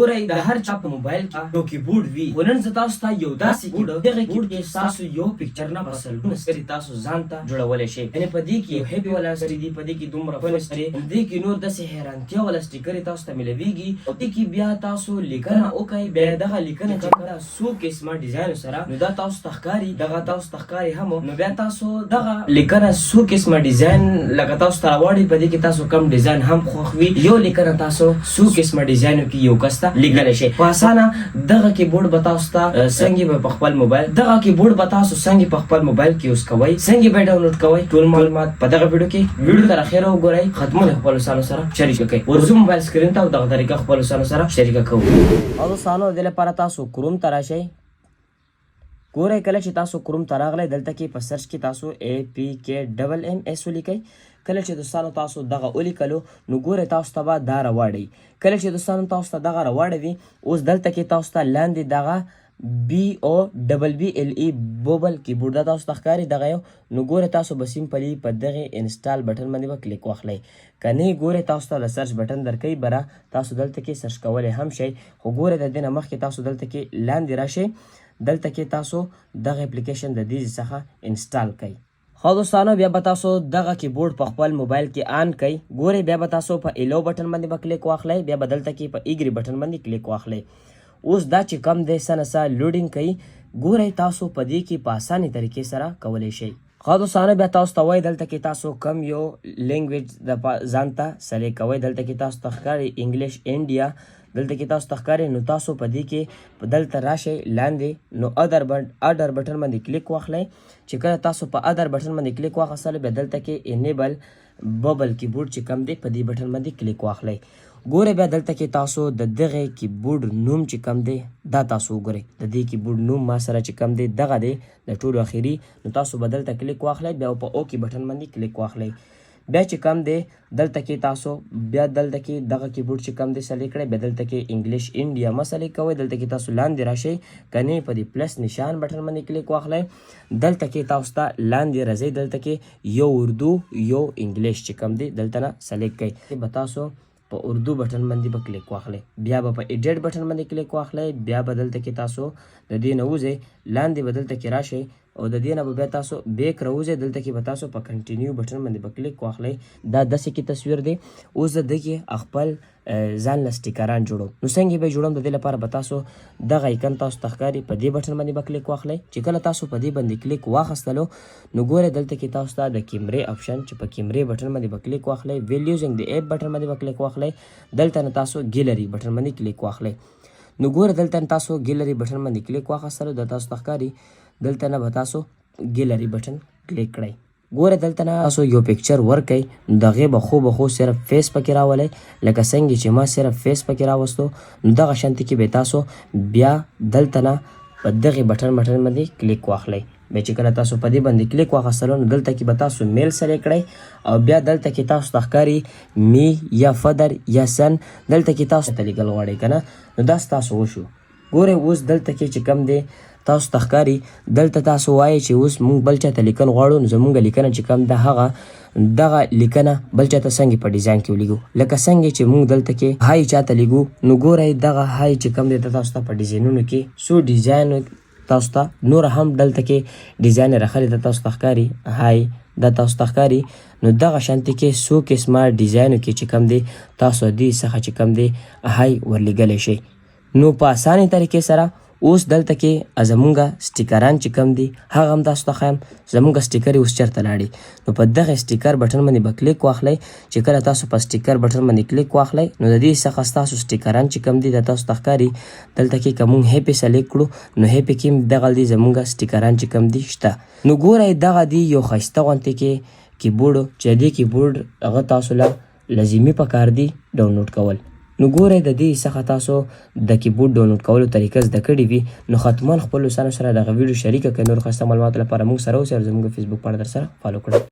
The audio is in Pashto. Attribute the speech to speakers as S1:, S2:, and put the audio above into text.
S1: ګورئ د هر چا په موبایل کې یو کیبورډ وي خو نن زه تاسو ته یو داسې کیبورډ دغه کیبورډ کې ستاسو یو پکچر نه په سلګونه سترې تاسو ځان ته جوړولی شئ یعنې په دې کې یو هیپي والا سترې دي په دې کې دومره فن سترې دې کې نور داسې حیرانتیا والا سټیکرې تاسو ته میلویږي او دې کې بیا تاسو لیکنه وکئ بیا دغه لیکنه چې کله څو قسمه ډیزاین سره نو دا تاسو ته ښکاري دغه تاسو ته ښکاري هم نو بیا تاسو دغه لیکنه څو قسمه ډیزاین لکه تاسو ته راوړي په دې کې تاسو کم ډیزاین هم خوښ وي یو لیکنه تاسو څو قسمه ډیزاینو کې یو کس ته لیکلی شئ اسانه دغه کیبورډ به تاسو ته څنګه په خپل موبایل دغه کیبورډ به تاسو څنګه په خپل موبایل کې یوز کوئ څنګه به ډاونلوډ کوئ ټول معلومات په دغه ویډیو تر اخره وګورئ ختمونه خپل سره شریک کړئ ورزو موبایل سکرین ته دغه طریقه خپل سره شریک کوو او سانو د لپاره تاسو کروم ته راشئ ګورئ کله چې تاسو کروم ته راغلی دلته کې په سرچ کې تاسو APKMMS ولیکئ کله چې دوستانو تاسو دغه ولیکلو نو ګورئ تاسو ته به دا راوړئ کله چې دوستانو تاسو ته دغه راوړوي اوس دلته کې تاسو ته لاندې دغه BOBBLE بوبل کیبورډ دا تاسو ته ښکاري دغه یو نو ګورئ تاسو به سمپلي په دغه انسټال بټن باندې به کلیک واخلئ که نه ګورئ تاسو ته د سرچ بټن درکوي بره تاسو دلته کې سرچ کولی هم شئ خو ګورئ د دې نه مخکې تاسو دلته کې لاندې راشئ دلته کې تاسو دغه اپلیکیشن د دې څخه انسټال کړئ خو دوستانو بیا به تاسو دغه کیبورډ په خپل موبایل کې آن کړئ ګورئ بیا به تاسو په ایلو بټن باندې به کلیک واخلئ بیا به دلته کې په ایګري بټن باندې کلیک واخلئ اوس دا چې کم دی څه نه څه لوډینګ کوي ګورئ تاسو په دې کې په اسانې طریقې سره کولی شئ خو دوستانو بیا تاسو ته وایي دلته کې تاسو کم یو لینګویج د ځان ته سلیکټ کوئ دلته کې تاسو ته ښکاري انګلیش انډیا دلته کې تاسو ته ښکاري نو تاسو په دې کې دلته راشئ لاندې نو ادر بټن باندې کلیک واخلئ چې کله تاسو په ادر بټن باندې کلیک واخیستلو بیا دلته کې انیبل ببل کیبورډ چې کم دی په دې بټن باندې کلیک واخلئ ګورئ بیا دلته کې تاسو د دغه کیبورډ نوم چې کم دی دا تاسو وګورئ د دې کیبورډ نوم ما سره چې کم دی دغه دی د ټولو اخري نو تاسو به دلته کلیک واخلئ بیا په اوکې بټن باندې کلیک واخلئ بیا چې کم دی دلته کې تاسو بیا دلته کې دغه کیبورډ چې کم دی سلیکټ کړئ بیا دلته کې انګلیش انډیا مه سلیکټ کوئ دلته کې تاسو لاندې راشئ که نه په دې پلس نشان بټن باندې کلیک واخلئ دلته کې تاسو ته لاندې راځئ دلته کې یو اردو یو انګلیش چې کم دی دلته نه سلیکټ کړئ به تاسو په اردو بټن باندې به کلیک واخلئ بیا به په ایډیټ بټن باندې کلیک واخلئ بیا به دلته کې تاسو د دې نه وځئ لاندې به دلته کې راشئ او د دې نه به بیا تاسو بیک راوځئ دلته کې به تاسو په کنټینیو بټن باندې به کلیک واخلئ دا داسې کې تصویر دی اوس زه دغې خپل ځان له سټیکران جوړوم نو څنګه به جوړوم د دې لپاره به تاسو دغه ایکن تاسو ته ښکاري په دې بټن باندې به کلیک واخلئ چې کله تاسو په دې باندې کلیک واخیستلو نو ګورئ دلته کې تاسو ته د کیمرې آپشن چې په کیمرې بټن باندې به کلیک واخلئ ویل یوزینګ د ایپ بټن باندې به کلیک واخلئ دلته نه تاسو ګیلري بټن باندې کلیک واخلئ نو ګورئ دلته نه تاسو ګیلري بټن باندې کلیک واخیستلو د تاسو ته ښکاري دلته نه به تاسو ګیلري بټن کلیک کړئ ګوره دلته نه تاسو یو پکچر ورکئ دغې به خو صرف فیس پکې راولئ لکه څنګه چې ما صرف فیس پکې راوستو نو دغه شانتې کې به تاسو بیا دلته نه په دغې بټن باندې کلیک واخلئ بیا چې کله تاسو په دې باندې کلیک واخیستلو نو دلته کې به تاسو میل سلیکټ کړئ او بیا دلته کې تاسو ته ښکاري می یا فدر یا سن دلته کې تاسو ته لیکل غواړئ که نه نو دا ستاسو وشو ګورئ اوس دلته کې چې کم دی تاسو ته ښکاري دلته تاسو وایئ چې اوس موږ بل چاته لیکن غواړو نو زموږ لیکنه چې کم ده هغه دغه لیکنه بل چاته څنګه په ډیزاین کې ولیږو لکه څنګه چې موږ دلته کې های چاته لیږو نو ګورئ دغه های چې کم دی تاسو ته په ډیزاینونو کې څو ډیزاین تاسو ته نور هم دلته کې ډیزاین راخلي ده تاسو ته ښکاري های دا تاسو ته ښکاري نو دغه شانتې کې څو قسمه ډیزاینو کې چې کم دی تاسو دې څخه چې کم دی های ورلیږلی شئ نو په اسانې طریقې سره اوس دلته کې زمونږ سټیکران چې کم دي هغه هم تاسو ته ښایم زمونږ سټیکر اوس چېرته لاړې نو په دغه سټیکر بټن باندې به کلیک واخلئ چې کله تاسو په سټیکر بټن باندې کلیک واخلئ نو د دې څخه ستاسو سټیکران چې کم دي د تاسو ته ښکاري دلته کې که موږ هیپي سلیکټ کړو نو هیپي کې هم دغه دي زمونږ سټیکران چې کم دي شته نو ګورئ دغه دي یو ښایسته غوندې کې کیبورډ چې دې کیبورډ هغه تاسو له لازمي پکار دي ډاونلوډ کول نو ګورئ د دې څخه تاسو د کیبورډ ډاونلوډ کولو طریقه زده کړې وي نو حتما خپلو دوستانو سره دغه ویډیو شریکه کړئ نور ښایسته معلوماتو لپاره موږ سره اوسئ او زموږ فیسبوک پاڼه در سره فالو کړئ